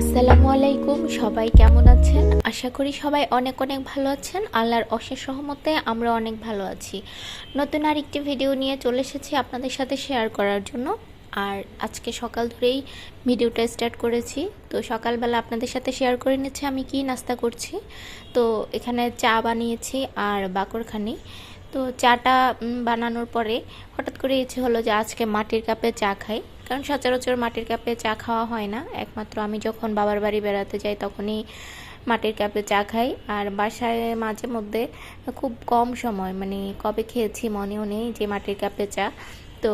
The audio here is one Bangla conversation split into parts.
আসসালামু আলাইকুম, সবাই কেমন আছেন? আশা করি সবাই অনেক অনেক ভালো আছেন। আল্লাহর অশেষ রহমতে আমরা অনেক ভালো আছি। নতুন আরেকটি ভিডিও নিয়ে চলে এসেছি আপনাদের সাথে শেয়ার করার জন্য। আর আজকে সকাল ধরেই ভিডিওটা স্টার্ট করেছি। তো সকালবেলা আপনাদের সাথে শেয়ার করে নিচ্ছি আমি কি নাস্তা করছি। তো এখানে চা বানিয়েছি আর বাকরখানি। তো চাটা বানানোর পরে হঠাৎ করে ইচ্ছে হলো যে আজকে মাটির কাপে চা খাই, কারণ সচরাচর মাটির কাপে চা খাওয়া হয় না। একমাত্র আমি যখন বাবার বাড়ি বেড়াতে যাই তখনই মাটির কাপে চা খাই। আর বাসায় মাঝে মধ্যে খুব কম সময়, মানে কবে খেয়েছি মনেও নেই যে মাটির কাপে চা। তো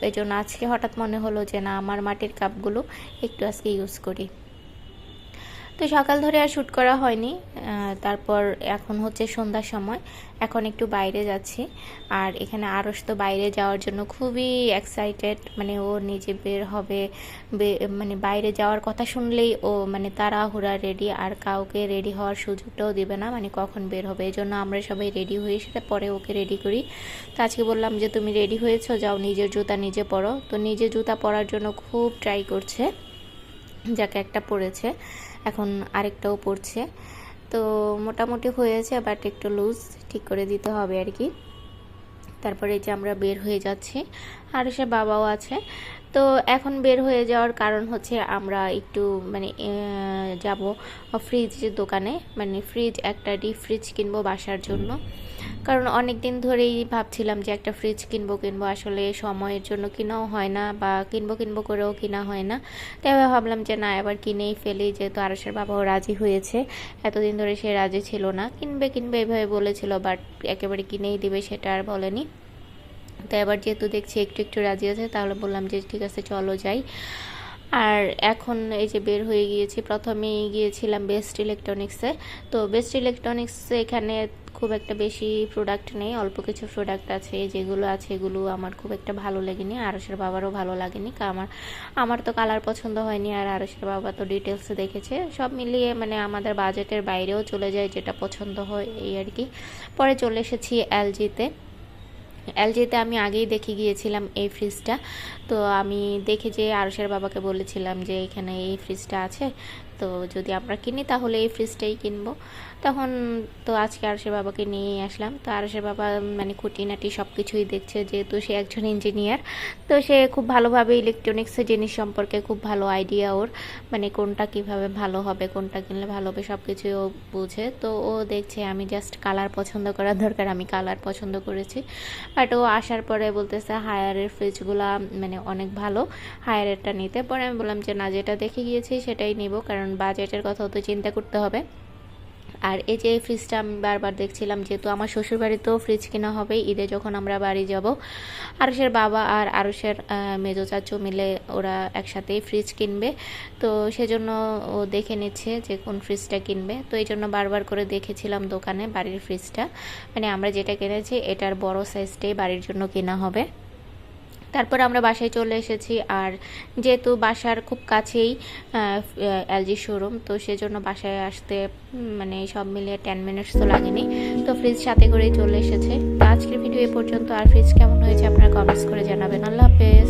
এই জন্য আজকে হঠাৎ মনে হলো যে না, আমার মাটির কাপগুলো একটু আজকে ইউজ করি। তো সকাল ধরে আর শ্যুট করা হয়নি। তারপর এখন হচ্ছে সন্ধ্যার সময়, এখন একটু বাইরে যাচ্ছি। আর এখানে আরশ তো বাইরে যাওয়ার জন্য খুবই এক্সাইটেড, মানে ও নিজে বের হবে, মানে বাইরে যাওয়ার কথা শুনলেই ও মানে তাড়াহুড়া রেডি, আর কাউকে রেডি হওয়ার সুযোগটাও দেবে না, মানে কখন বের হবে। এই জন্য আমরা সবাই রেডি হয়ে সেটা পরে ওকে রেডি করি। তো আজকে বললাম যে তুমি রেডি হয়েছো, যাও নিজের জুতা নিজে পরো। তো নিজে জুতা পরার জন্য খুব ট্রাই করছে, যাকে একটা পড়েছে, এখন আরেকটাও পড়ছে। তো মোটামুটি হয়েছে, বাট একটু লুজ ঠিক করে দিতে হবে আর কি। তারপরে যে আমরা বের হয়ে যাচ্ছি, আর সে বাবাও আছে। তো এখন বের হয়ে যাওয়ার কারণ হচ্ছে আমরা একটু মানে যাব ফ্রিজের দোকানে, মানে ফ্রিজ, একটা ডিপ ফ্রিজ কিনবো বাসার জন্য। কারণ অনেক দিন ধরেই ভাবছিলাম যে একটা ফ্রিজ কিনবো, আসলে সময়ের জন্য কিনাও হয় না, বা কিনবো করেও কিনা হয় না। তাই ভাবলাম যে না, এবার কিনেই ফেলি, যেহেতু আরশের বাবাও রাজি হয়েছে। এতদিন ধরে সে রাজি ছিল না, কিনবে এভাবে বলেছিল, বাট একেবারে কিনেই দিবে সেটা আর বলেনি। তো এবার যেহেতু দেখছি একটু একটু রাজি আছে, তাহলে বললাম যে ঠিক আছে চলো যাই। আর এখন এই যে বের হয়ে গিয়েছি। প্রথমেই গিয়েছিলাম বেস্ট ইলেকট্রনিক্সে। তো বেস্ট ইলেকট্রনিক্সে এখানে খুব একটা বেশি প্রোডাক্ট নেই, অল্প কিছু প্রোডাক্ট আছে। যেগুলো আছে এগুলো আমার খুব একটা ভালো লাগেনি, আরশের বাবারও ভালো লাগেনি। আমার তো কালার পছন্দ হয়নি, আর আরশের বাবা তো ডিটেলসে দেখেছে। সব মিলিয়ে মানে আমাদের বাজেটের বাইরেও চলে যায়, যেটা পছন্দ হয় এই আর কি। পরে চলে এসেছি এলজিতে আমি আগেই দেখে গিয়েছিলাম এই ফ্রিজটা। তো আমি দেখে যে আরশের বাবাকে বলেছিলাম যে এখানে এই ফ্রিজটা আছে, তো যদি আমরা কিনি তাহলে এই ফ্রিজটাই কিনবো। তখন তো আজকে আরশের বাবাকে নিয়েই আসলাম। তো আরশের বাবা মানে খুঁটিনাটি সব কিছুই দেখছে, যেহেতু সে একজন ইঞ্জিনিয়ার। তো সে খুব ভালোভাবে ইলেকট্রনিক্সের জিনিস সম্পর্কে খুব ভালো আইডিয়া ওর, মানে কোনটা কিভাবে ভালো হবে, কোনটা কিনলে ভালো হবে, সব কিছুই ও বুঝে। তো ও দেখছে আমি জাস্ট কালার পছন্দ করার দরকার, আমি কালার পছন্দ করেছি। বাট ও আসার পরে বলতেছে হায়ারের ফ্রিজগুলা মানে অনেক ভালো, হায়ারেরটা নিতে। পরে আমি বললাম যে না, যেটা দেখে গিয়েছি সেটাই নিব, কারণ বাজেটের কথাও তো চিন্তা করতে হবে। আর এই যে ফ্রিজটা আমি বারবার দেখছিলাম, যেহেতু আমার শ্বশুরবাড়িতেও ফ্রিজ কেনা হবে ঈদে যখন আমরা বাড়ি যাব। আরশের বাবা আর আরশের মেজো চাচু মিলে ওরা একসাথেই ফ্রিজ কিনবে। তো সেজন্য ও দেখে নিচ্ছে যে কোন ফ্রিজটা কিনবে। তো এই জন্য বারবার করে দেখেছিলাম দোকানে বাড়ির ফ্রিজটা, মানে আমরা যেটা কিনেছি এটার বড় সাইজটাই বাড়ির জন্য কেনা হবে। তারপর আমরা বাসায় চলে এসেছি। আর যেহেতু বাসার খুব কাছেই এলজি শোরুম, তো সেজন্য বাসায় আসতে মানে সব মিলিয়ে 10 মিনিটস তো লাগেনি। তো ফ্রিজ সাথে করেই চলে এসেছে। তো আজকের ভিডিও এ পর্যন্ত। আর ফ্রিজ কেমন হয়েছে আপনারা কমেন্টস করে জানাবেন। আল্লাহ হাফেজ।